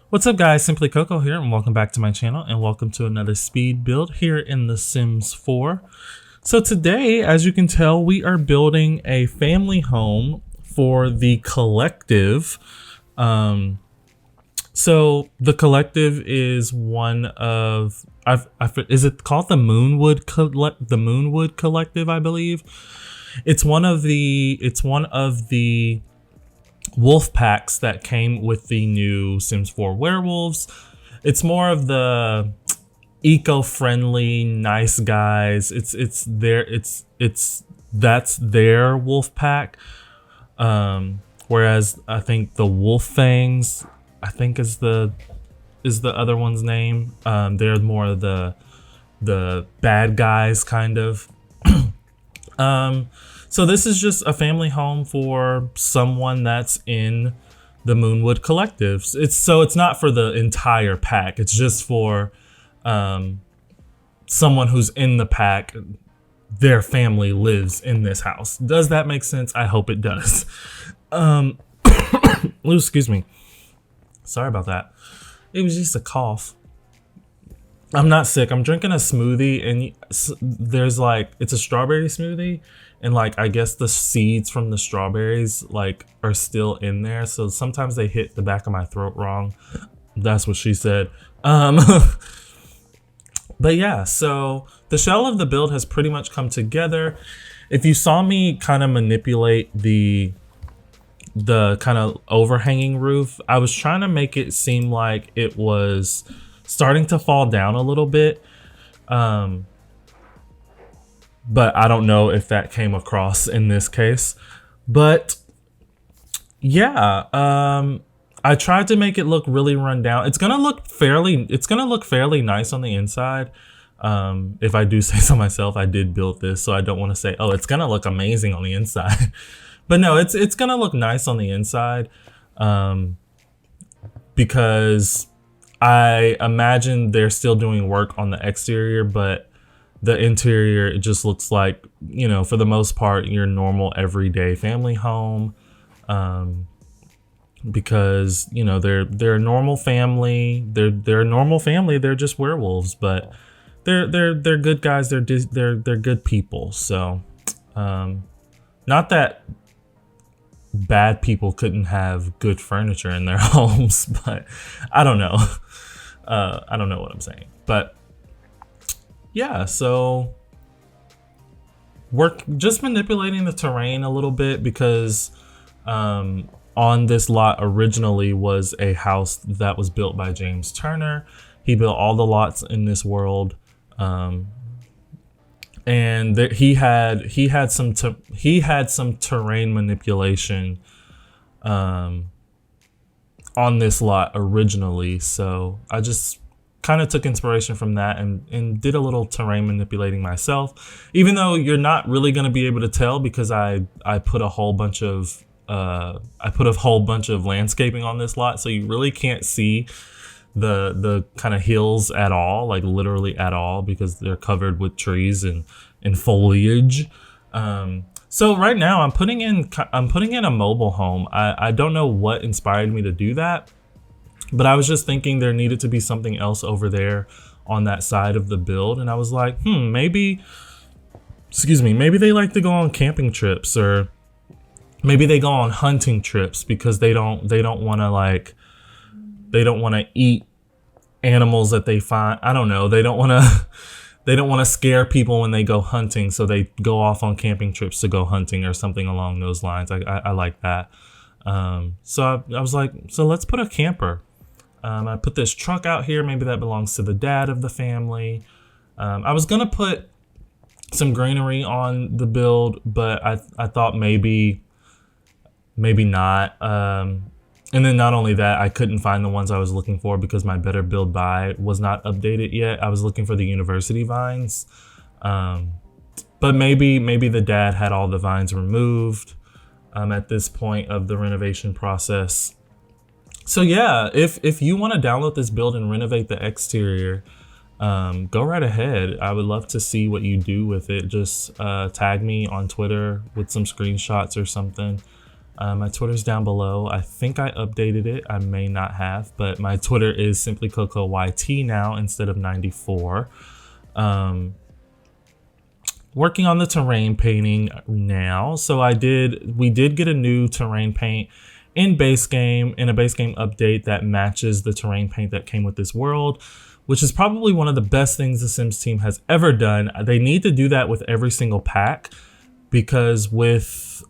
What's up guys, Simply Coco here and welcome back to my channel and welcome to another speed build here in The Sims 4. So today, as you can tell, we are building a family home for the collective. So the collective is one of, is it called the Moonwood Collective, I believe? It's one of the wolf packs that came with the new Sims 4 Werewolves. It's more of the eco-friendly, nice guys. That's their wolf pack. Whereas I think the Wolf Fangs, I think is the other one's name. They're more of the bad guys kind of. So this is just a family home for someone that's in the Moonwood Collective. It's not for the entire pack. It's just for someone who's in the pack. Their family lives in this house. Does that make sense? I hope it does. Ooh, excuse me. Sorry about that. It was just a cough. I'm not sick. I'm drinking a smoothie and there's like, it's a strawberry smoothie. And like, I guess the seeds from the strawberries like are still in there. So sometimes they hit the back of my throat wrong. That's what she said. But yeah, so the shell of the build has pretty much come together. If you saw me kind of manipulate the kind of overhanging roof, I was trying to make it seem like it was starting to fall down a little bit. But I don't know if that came across in this case. But yeah, I tried to make it look really run down. It's gonna look fairly nice on the inside. If I do say so myself, I did build this, so I don't want to say, oh, it's gonna look amazing on the inside. But no, it's gonna look nice on the inside. Because I imagine they're still doing work on the exterior, but the interior, it just looks like, you know, for the most part, your normal everyday family home. Because, you know, they're a normal family. They're a normal family. They're just werewolves, but they're good guys. They're good people. So, not that bad people couldn't have good furniture in their homes, but I don't know. I don't know what I'm saying, but yeah, so we're just manipulating the terrain a little bit because on this lot originally was a house that was built by James Turner. He built all the lots in this world, and he had some terrain manipulation on this lot originally. So I just kind of took inspiration from that and did a little terrain manipulating myself, even though you're not really going to be able to tell because I put a whole bunch of landscaping on this lot, so you really can't see the kind of hills at all, like literally at all, because they're covered with trees and foliage. So right now I'm putting in a mobile home. I don't know what inspired me to do that, but I was just thinking there needed to be something else over there on that side of the build. And I was like, maybe they like to go on camping trips, or maybe they go on hunting trips because they don't want to eat animals that they find. I don't know. They don't want to scare people when they go hunting. So they go off on camping trips to go hunting or something along those lines. I like that. So I was like, so let's put a camper. I put this truck out here. Maybe that belongs to the dad of the family. I was going to put some greenery on the build, but I thought maybe not. And then not only that, I couldn't find the ones I was looking for because my Better Build Buy was not updated yet. I was looking for the university vines. But maybe the dad had all the vines removed at this point of the renovation process. So yeah, if you want to download this build and renovate the exterior, go right ahead. I would love to see what you do with it. Just tag me on Twitter with some screenshots or something, My Twitter's down below. I think I updated it. I may not have, but my Twitter is simply CocoYT now instead of 94. Working on the terrain painting now. So we did get a new terrain paint in a base game update that matches the terrain paint that came with this world, which is probably one of the best things the Sims team has ever done. They need to do that with every single pack, because with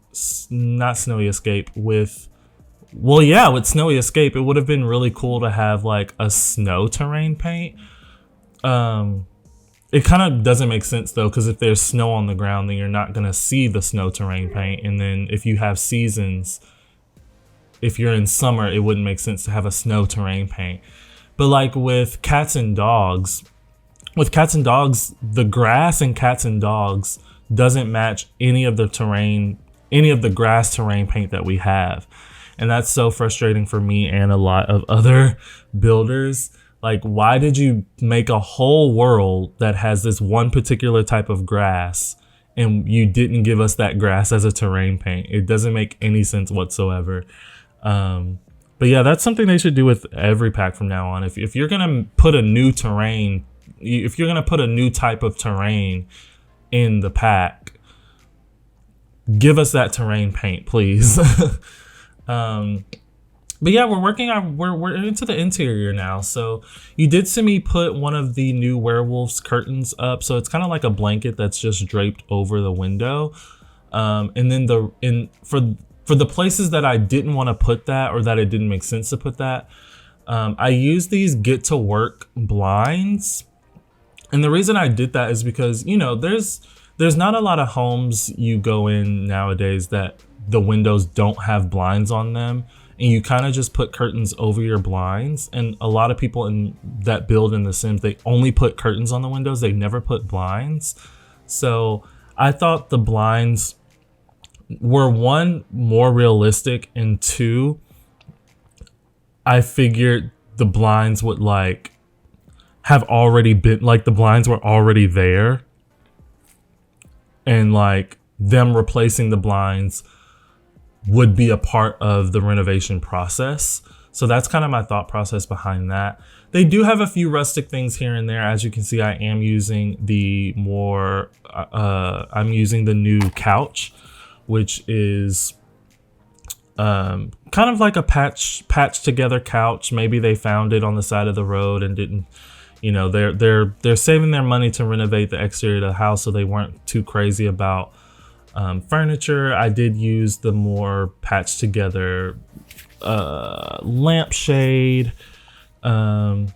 not Snowy Escape, with Snowy Escape, it would have been really cool to have like a snow terrain paint. It kind of doesn't make sense though, because if there's snow on the ground, then you're not gonna see the snow terrain paint. And then if you have seasons, if you're in summer, it wouldn't make sense to have a snow terrain paint. But like with cats and dogs, the grass in cats and dogs doesn't match any of the grass terrain paint that we have. And that's so frustrating for me and a lot of other builders. Like, why did you make a whole world that has this one particular type of grass and you didn't give us that grass as a terrain paint? It doesn't make any sense whatsoever. But yeah, that's something they should do with every pack from now on. If you're gonna put a new terrain, if you're gonna put a new type of terrain in the pack, give us that terrain paint, please. But yeah, we're into the interior now. So you did see me put one of the new Werewolves curtains up. So it's kind of like a blanket that's just draped over the window. And then for the places that I didn't want to put that, or that it didn't make sense to put that, I used these get to work blinds. And the reason I did that is because, you know, there's not a lot of homes you go in nowadays that the windows don't have blinds on them, and you kind of just put curtains over your blinds. And a lot of people that build in The Sims, they only put curtains on the windows. They never put blinds. So I thought the blinds were, one, more realistic, and two, I figured the blinds would like have already been, like, the blinds were already there, and like them replacing the blinds would be a part of the renovation process. So that's kind of my thought process behind that. They do have a few rustic things here and there. As you can see, I am using I'm using the new couch, which is kind of like a patch together couch. Maybe they found it on the side of the road and didn't, you know, they're saving their money to renovate the exterior of the house, so they weren't too crazy about furniture. I did use the more patched together lampshade. I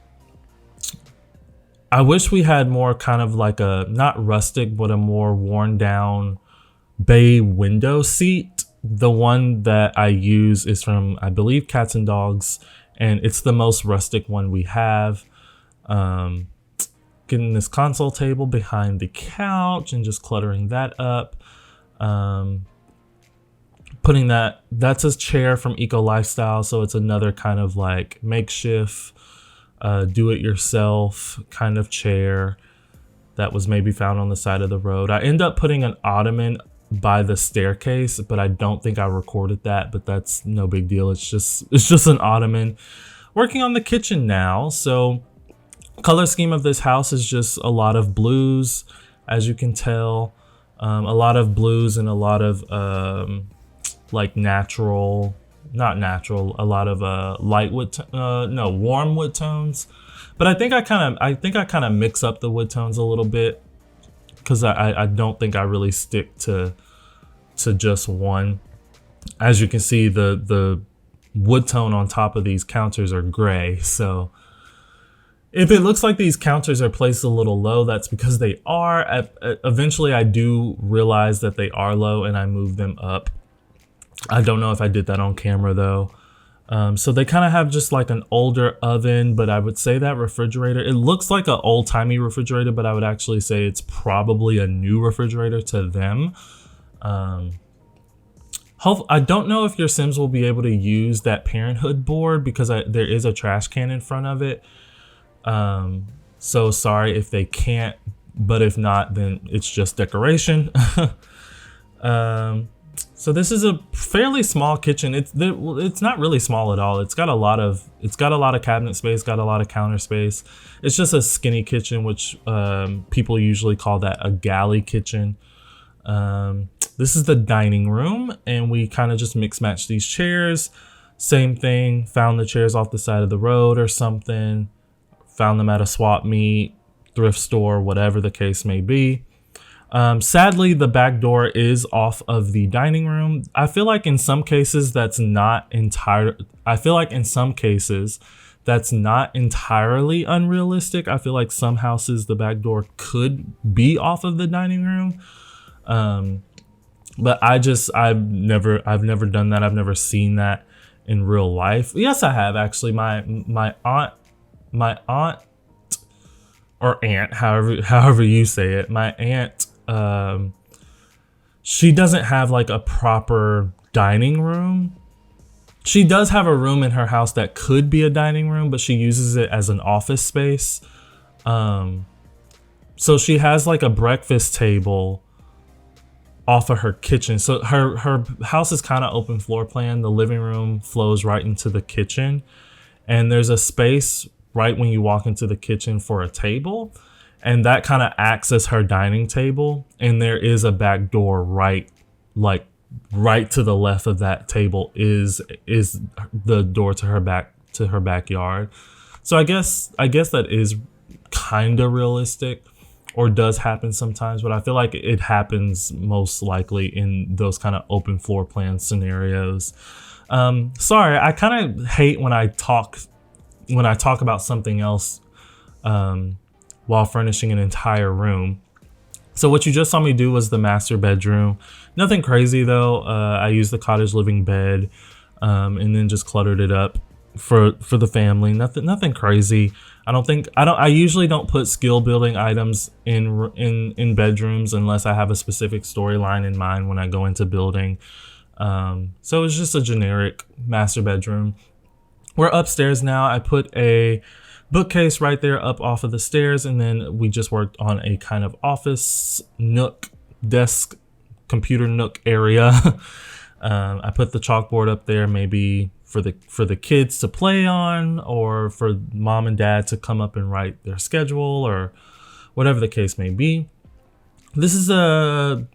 wish we had more kind of like a, not rustic, but a more worn down bay window seat. The one that I use is from, I believe, Cats and Dogs, and it's the most rustic one we have. Getting this console table behind the couch and just cluttering that up. Putting that's a chair from Eco Lifestyle, so it's another kind of like makeshift do-it-yourself kind of chair that was maybe found on the side of the road. I end up putting an ottoman by the staircase, but I don't think I recorded that, but that's no big deal. It's just an ottoman. Working on the kitchen now. So color scheme of this house is just a lot of blues, as you can tell. A lot of blues and a lot of like natural, not natural, a lot of light wood, warm wood tones. But I think I kind of mix up the wood tones a little bit, because I don't think I really stick to just one. As you can see, the wood tone on top of these counters are gray. So if it looks like these counters are placed a little low, that's because they are. Eventually, I do realize that they are low, and I move them up. I don't know if I did that on camera, though. So they kind of have just like an older oven, but I would say that refrigerator, it looks like an old-timey refrigerator, but I would actually say it's probably a new refrigerator to them. I don't know if your Sims will be able to use that Parenthood board, because there is a trash can in front of it. So sorry if they can't, but if not, then it's just decoration. So this is a fairly small kitchen. It's not really small at all. It's got a lot of cabinet space, got a lot of counter space. It's just a skinny kitchen, which people usually call that a galley kitchen. This is the dining room, and we kind of just mix match these chairs. Same thing, found the chairs off the side of the road or something, found them at a swap meet, thrift store, whatever the case may be. Sadly, the back door is off of the dining room. I feel like in some cases that's not entirely unrealistic. I feel like some houses the back door could be off of the dining room. But I've never done that. I've never seen that in real life. Yes, I have actually. My aunt or aunt, however you say it, my aunt, she doesn't have like a proper dining room. She does have a room in her house that could be a dining room, but she uses it as an office space. So she has like a breakfast table off of her kitchen. So her house is kind of open floor plan. The living room flows right into the kitchen, and there's a space right when you walk into the kitchen for a table, and that kind of acts as her dining table. And there is a back door right to the left of that table is the door to her backyard. So I guess that is kind of realistic, or does happen sometimes, but I feel like it happens most likely in those kind of open floor plan scenarios. Sorry, I kind of hate when I talk about something else while furnishing an entire room. So what you just saw me do was the master bedroom. Nothing crazy though. I used the cottage living bed and then just cluttered it up for the family. Nothing crazy. I usually don't put skill building items in bedrooms unless I have a specific storyline in mind when I go into building. So it's just a generic master bedroom. We're upstairs now. I put a bookcase right there up off of the stairs, and then we just worked on a kind of office nook, desk, computer nook area. I put the chalkboard up there, maybe for the kids to play on, or for mom and dad to come up and write their schedule, or whatever the case may be. This is the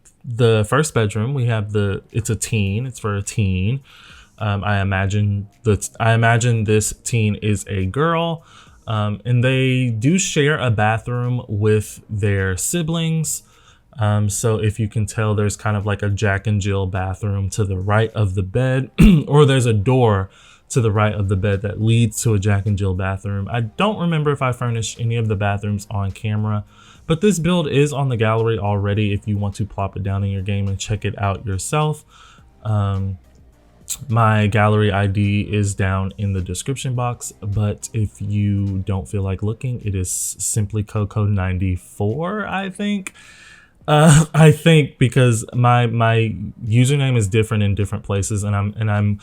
first bedroom. We have it's a teen. It's for a teen. I imagine this teen is a girl, and they do share a bathroom with their siblings. So if you can tell, there's kind of like a Jack and Jill bathroom to the right of the bed, or there's a door to the right of the bed that leads to a Jack and Jill bathroom. I don't remember if I furnished any of the bathrooms on camera, but this build is on the gallery already if you want to plop it down in your game and check it out yourself. My gallery ID is down in the description box, but if you don't feel like looking, it is simply Coco94, I think. Because my username is different in different places, and I'm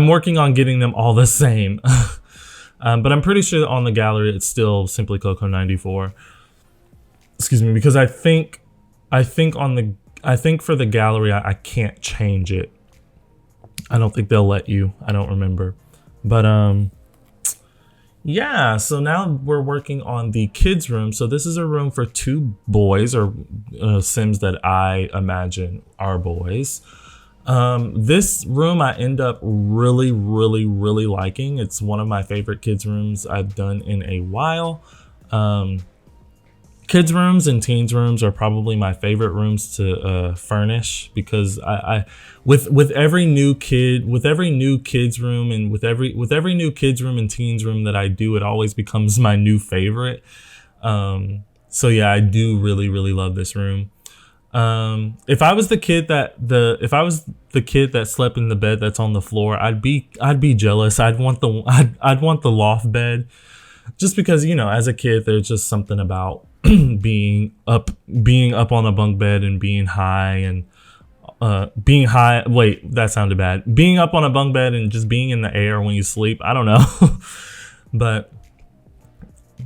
working on getting them all the same. But I'm pretty sure on the gallery it's still simply Coco94. Excuse me, because I think for the gallery I can't change it. I don't think they'll let you. I don't remember. But yeah, so now we're working on the kids room. So this is a room for two boys, or Sims that I imagine are boys. This room I end up really liking. It's one of my favorite kids rooms I've done in a while. Kids rooms and teens rooms are probably my favorite rooms to furnish, because I with every new kids room and with every new kids room and teens room that I do, it always becomes my new favorite. So yeah, I do really love this room. If I was the kid that slept in the bed that's on the floor, I'd be jealous. I'd want the loft bed, just because, you know, as a kid, there's just something about being up on a bunk bed and being high. Wait, that sounded bad. Being up on a bunk bed and just being in the air when you sleep. I don't know. But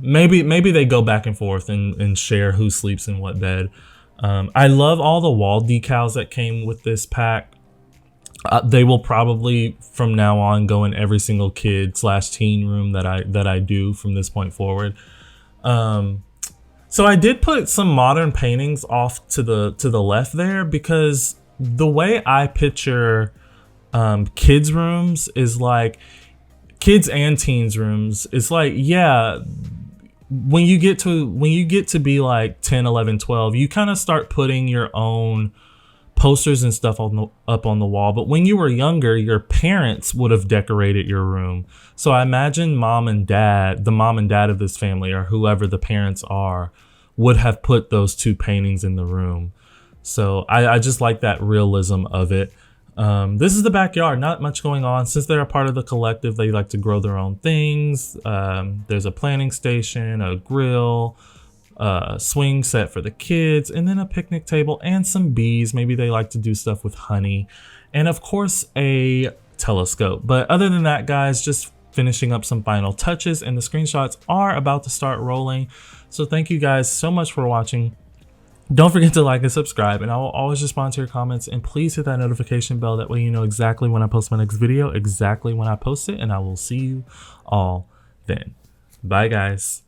maybe they go back and forth and share who sleeps in what bed. I love all the wall decals that came with this pack. They will probably from now on go in every single kid/teen room that I do from this point forward. So I did put some modern paintings off to the left there, because the way I picture kids rooms is like, kids and teens rooms, it's like, yeah, when you get to be like 10, 11, 12, you kind of start putting your own posters and stuff up on the wall. But when you were younger, your parents would have decorated your room. So I imagine the mom and dad of this family, or whoever the parents are, would have put those two paintings in the room. So I just like that realism of it. This is the backyard, not much going on. Since they're a part of the collective, they like to grow their own things. There's a planting station, a grill, swing set for the kids, and then a picnic table and some bees. Maybe they like to do stuff with honey, and of course a telescope. But other than that, guys, just finishing up some final touches, and the screenshots are about to start rolling. So thank you guys so much for watching. Don't forget to like and subscribe, and I will always respond to your comments, and please hit that notification bell. That way you know exactly when I post my next video, exactly when I post it, and I will see you all then. Bye guys.